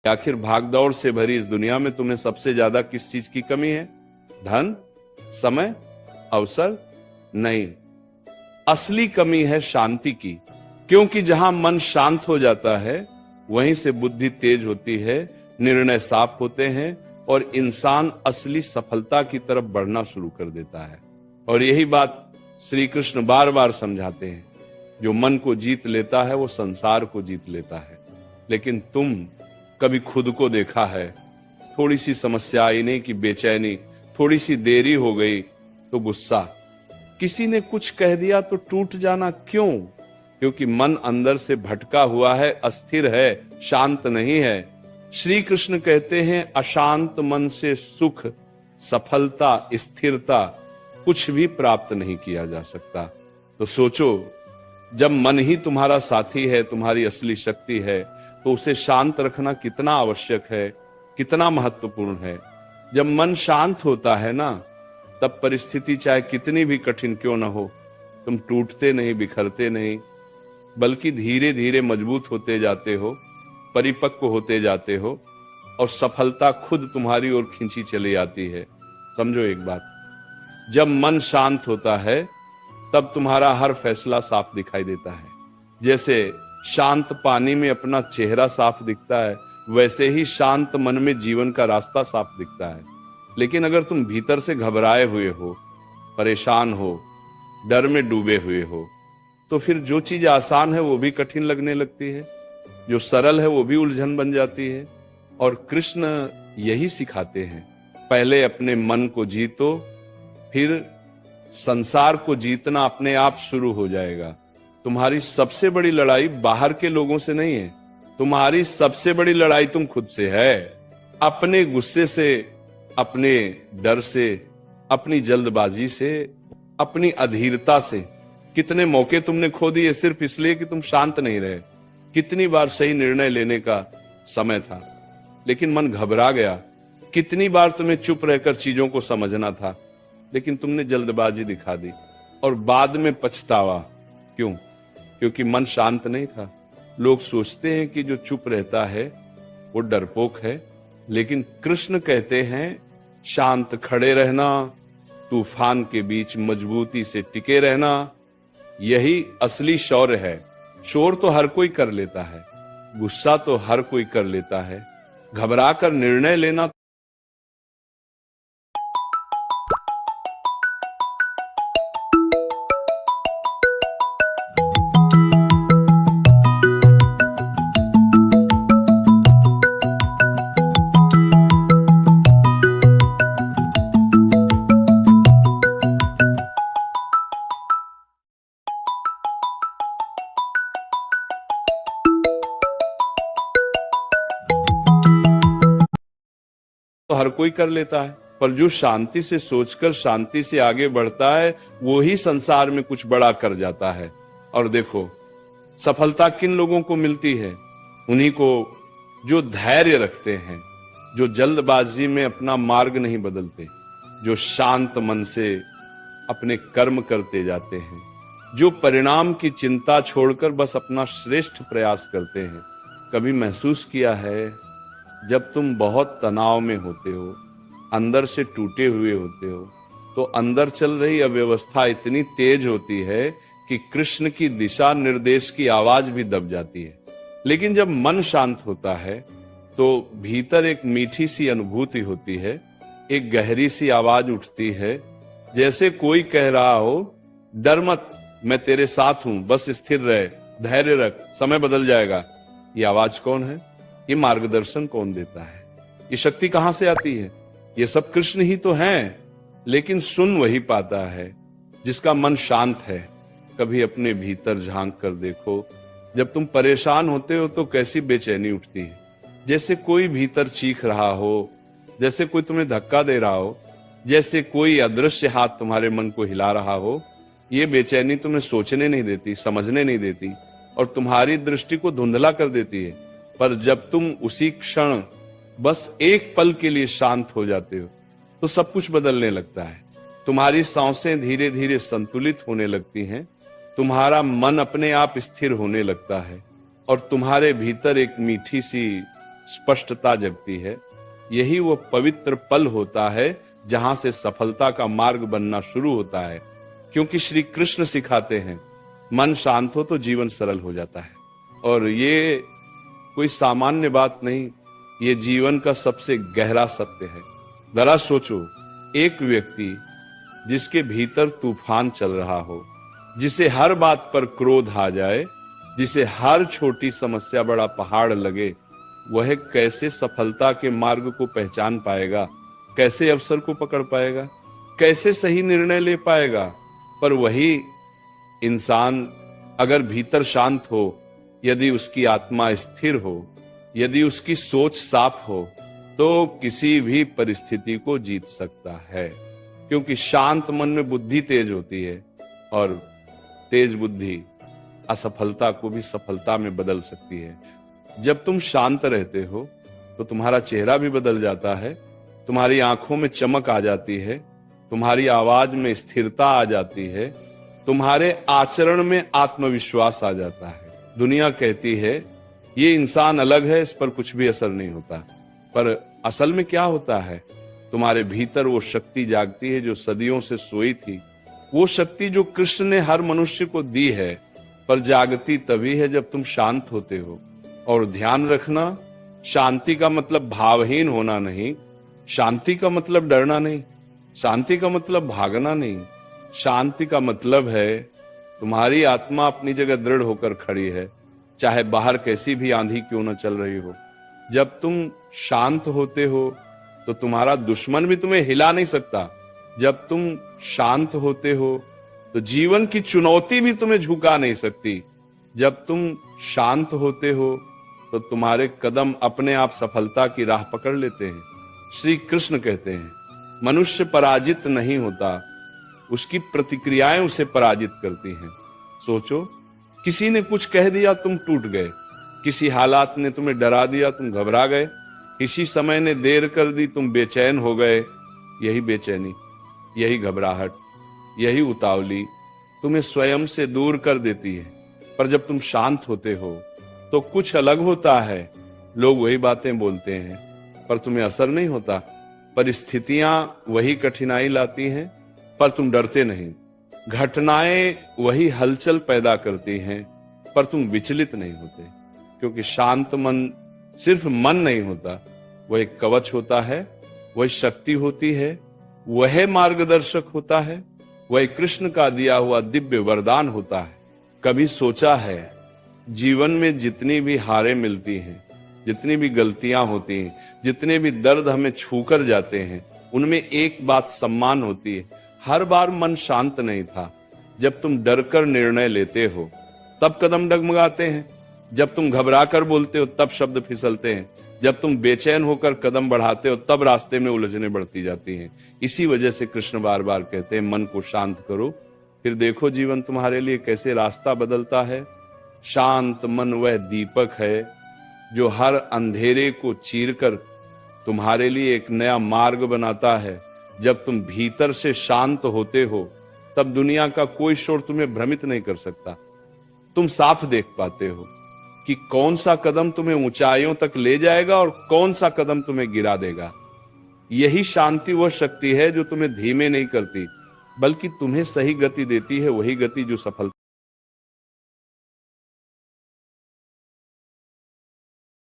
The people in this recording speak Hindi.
आखिर भागदौड़ से भरी इस दुनिया में तुम्हें सबसे ज्यादा किस चीज की कमी है? धन, समय, अवसर? नहीं, असली कमी है शांति की। क्योंकि जहां मन शांत हो जाता है वहीं से बुद्धि तेज होती है, निर्णय साफ होते हैं और इंसान असली सफलता की तरफ बढ़ना शुरू कर देता है। और यही बात श्री कृष्ण बार बार समझाते हैं। जो मन को जीत लेता है वो संसार को जीत लेता है। लेकिन तुम कभी खुद को देखा है? थोड़ी सी समस्या आई नहीं कि बेचैनी, थोड़ी सी देरी हो गई तो गुस्सा, किसी ने कुछ कह दिया तो टूट जाना। क्यों? क्योंकि मन अंदर से भटका हुआ है, अस्थिर है, शांत नहीं है। श्री कृष्ण कहते हैं अशांत मन से सुख, सफलता, स्थिरता कुछ भी प्राप्त नहीं किया जा सकता। तो सोचो, जब मन ही तुम्हारा साथी है, तुम्हारी असली शक्ति है, तो उसे शांत रखना कितना आवश्यक है, कितना महत्वपूर्ण है। जब मन शांत होता है ना, तब परिस्थिति चाहे कितनी भी कठिन क्यों ना हो, तुम टूटते नहीं, बिखरते नहीं, बल्कि धीरे धीरे मजबूत होते जाते हो, परिपक्व होते जाते हो और सफलता खुद तुम्हारी ओर खींची चली आती है। समझो एक बात, जब मन शांत होता है तब तुम्हारा हर फैसला साफ दिखाई देता है। जैसे शांत पानी में अपना चेहरा साफ दिखता है, वैसे ही शांत मन में जीवन का रास्ता साफ दिखता है। लेकिन अगर तुम भीतर से घबराए हुए हो, परेशान हो, डर में डूबे हुए हो, तो फिर जो चीज आसान है वो भी कठिन लगने लगती है, जो सरल है वो भी उलझन बन जाती है। और कृष्ण यही सिखाते हैं, पहले अपने मन को जीतो, फिर संसार को जीतना अपने आप शुरू हो जाएगा। तुम्हारी सबसे बड़ी लड़ाई बाहर के लोगों से नहीं है, तुम्हारी सबसे बड़ी लड़ाई तुम खुद से है। अपने गुस्से से, अपने डर से, अपनी जल्दबाजी से, अपनी अधीरता से। कितने मौके तुमने खो दिए सिर्फ इसलिए कि तुम शांत नहीं रहे। कितनी बार सही निर्णय लेने का समय था लेकिन मन घबरा गया। कितनी बार तुम्हें चुप रहकर चीजों को समझना था लेकिन तुमने जल्दबाजी दिखा दी और बाद में पछतावा। क्यों? क्योंकि मन शांत नहीं था। लोग सोचते हैं कि जो चुप रहता है वो डरपोक है, लेकिन कृष्ण कहते हैं शांत खड़े रहना, तूफान के बीच मजबूती से टिके रहना, यही असली शौर्य है। शोर तो हर कोई कर लेता है, गुस्सा तो हर कोई कर लेता है, घबराकर निर्णय लेना तो हर कोई कर लेता है, पर जो शांति से सोचकर शांति से आगे बढ़ता है वो ही संसार में कुछ बड़ा कर जाता है। और देखो सफलता किन लोगों को मिलती है? उन्हीं को जो धैर्य रखते हैं, जो जल्दबाजी में अपना मार्ग नहीं बदलते, जो शांत मन से अपने कर्म करते जाते हैं, जो परिणाम की चिंता छोड़कर बस अपना श्रेष्ठ प्रयास करते हैं। कभी महसूस किया है जब तुम बहुत तनाव में होते हो, अंदर से टूटे हुए होते हो, तो अंदर चल रही अव्यवस्था इतनी तेज होती है कि कृष्ण की दिशा निर्देश की आवाज भी दब जाती है। लेकिन जब मन शांत होता है तो भीतर एक मीठी सी अनुभूति होती है, एक गहरी सी आवाज उठती है, जैसे कोई कह रहा हो डर मत, मैं तेरे साथ हूं, बस स्थिर रहे, धैर्य रख, समय बदल जाएगा। ये आवाज कौन है? ये मार्गदर्शन कौन देता है? ये शक्ति कहां से आती है? ये सब कृष्ण ही तो हैं, लेकिन सुन वही पाता है जिसका मन शांत है। कभी अपने भीतर झांक कर देखो, जब तुम परेशान होते हो तो कैसी बेचैनी उठती है, जैसे कोई भीतर चीख रहा हो, जैसे कोई तुम्हें धक्का दे रहा हो, जैसे कोई अदृश्य हाथ तुम्हारे मन को हिला रहा हो। ये बेचैनी तुम्हें सोचने नहीं देती, समझने नहीं देती और तुम्हारी दृष्टि को धुंधला कर देती है। पर जब तुम उसी क्षण बस एक पल के लिए शांत हो जाते हो तो सब कुछ बदलने लगता है। तुम्हारी सांसें धीरे धीरे संतुलित होने लगती हैं, तुम्हारा मन अपने आप स्थिर होने लगता है और तुम्हारे भीतर एक मीठी सी स्पष्टता जगती है। यही वो पवित्र पल होता है जहां से सफलता का मार्ग बनना शुरू होता है। क्योंकि श्री कृष्ण सिखाते हैं, मन शांत हो तो जीवन सरल हो जाता है। और ये कोई सामान्य बात नहीं, ये जीवन का सबसे गहरा सत्य है। जरा सोचो, एक व्यक्ति जिसके भीतर तूफान चल रहा हो, जिसे हर बात पर क्रोध आ जाए, जिसे हर छोटी समस्या बड़ा पहाड़ लगे, वह कैसे सफलता के मार्ग को पहचान पाएगा? कैसे अवसर को पकड़ पाएगा? कैसे सही निर्णय ले पाएगा? पर वही इंसान अगर भीतर शांत हो, यदि उसकी आत्मा स्थिर हो, यदि उसकी सोच साफ हो, तो किसी भी परिस्थिति को जीत सकता है। क्योंकि शांत मन में बुद्धि तेज होती है, और तेज बुद्धि असफलता को भी सफलता में बदल सकती है। जब तुम शांत रहते हो तो तुम्हारा चेहरा भी बदल जाता है, तुम्हारी आंखों में चमक आ जाती है, तुम्हारी आवाज में स्थिरता आ जाती है, तुम्हारे आचरण में आत्मविश्वास आ जाता है। दुनिया कहती है ये इंसान अलग है, इस पर कुछ भी असर नहीं होता, पर असल में क्या होता है? तुम्हारे भीतर वो शक्ति जागती है जो सदियों से सोई थी, वो शक्ति जो कृष्ण ने हर मनुष्य को दी है, पर जागती तभी है जब तुम शांत होते हो। और ध्यान रखना, शांति का मतलब भावहीन होना नहीं, शांति का मतलब डरना नहीं, शांति का मतलब भागना नहीं। शांति का मतलब है तुम्हारी आत्मा अपनी जगह दृढ़ होकर खड़ी है, चाहे बाहर कैसी भी आंधी क्यों न चल रही हो। जब तुम शांत होते हो तो तुम्हारा दुश्मन भी तुम्हें हिला नहीं सकता। जब तुम शांत होते हो तो जीवन की चुनौती भी तुम्हें झुका नहीं सकती। जब तुम शांत होते हो तो तुम्हारे कदम अपने आप सफलता की राह पकड़ लेते हैं। श्री कृष्ण कहते हैं, मनुष्य पराजित नहीं होता, उसकी प्रतिक्रियाएं उसे पराजित करती हैं। सोचो, किसी ने कुछ कह दिया, तुम टूट गए। किसी हालात ने तुम्हें डरा दिया, तुम घबरा गए। किसी समय ने देर कर दी, तुम बेचैन हो गए। यही बेचैनी, यही घबराहट, यही उतावली तुम्हें स्वयं से दूर कर देती है। पर जब तुम शांत होते हो तो कुछ अलग होता है। लोग वही बातें बोलते हैं पर तुम्हें असर नहीं होता। परिस्थितियां वही कठिनाई लाती हैं पर तुम डरते नहीं। घटनाएं वही हलचल पैदा करती हैं पर तुम विचलित नहीं होते। क्योंकि शांत मन सिर्फ मन नहीं होता, वह एक कवच होता है, वह शक्ति होती है, वह मार्गदर्शक होता है, वह कृष्ण का दिया हुआ दिव्य वरदान होता है। कभी सोचा है, जीवन में जितनी भी हारें मिलती हैं, जितनी भी गलतियां होती हैं, जितने भी दर्द हमें छूकर जाते हैं, उनमें एक बात सम्मान होती है। हर बार मन शांत नहीं था। जब तुम डरकर निर्णय लेते हो तब कदम डगमगाते हैं, जब तुम घबरा कर बोलते हो तब शब्द फिसलते हैं, जब तुम बेचैन होकर कदम बढ़ाते हो तब रास्ते में उलझने बढ़ती जाती हैं। इसी वजह से कृष्ण बार बार कहते हैं, मन को शांत करो, फिर देखो जीवन तुम्हारे लिए कैसे रास्ता बदलता है। शांत मन वह दीपक है जो हर अंधेरे को चीरकर तुम्हारे लिए एक नया मार्ग बनाता है। जब तुम भीतर से शांत होते हो तब दुनिया का कोई शोर तुम्हें भ्रमित नहीं कर सकता। तुम साफ देख पाते हो कि कौन सा कदम तुम्हें ऊंचाइयों तक ले जाएगा और कौन सा कदम तुम्हें गिरा देगा। यही शांति वह शक्ति है जो तुम्हें धीमे नहीं करती, बल्कि तुम्हें सही गति देती है, वही गति जो सफलता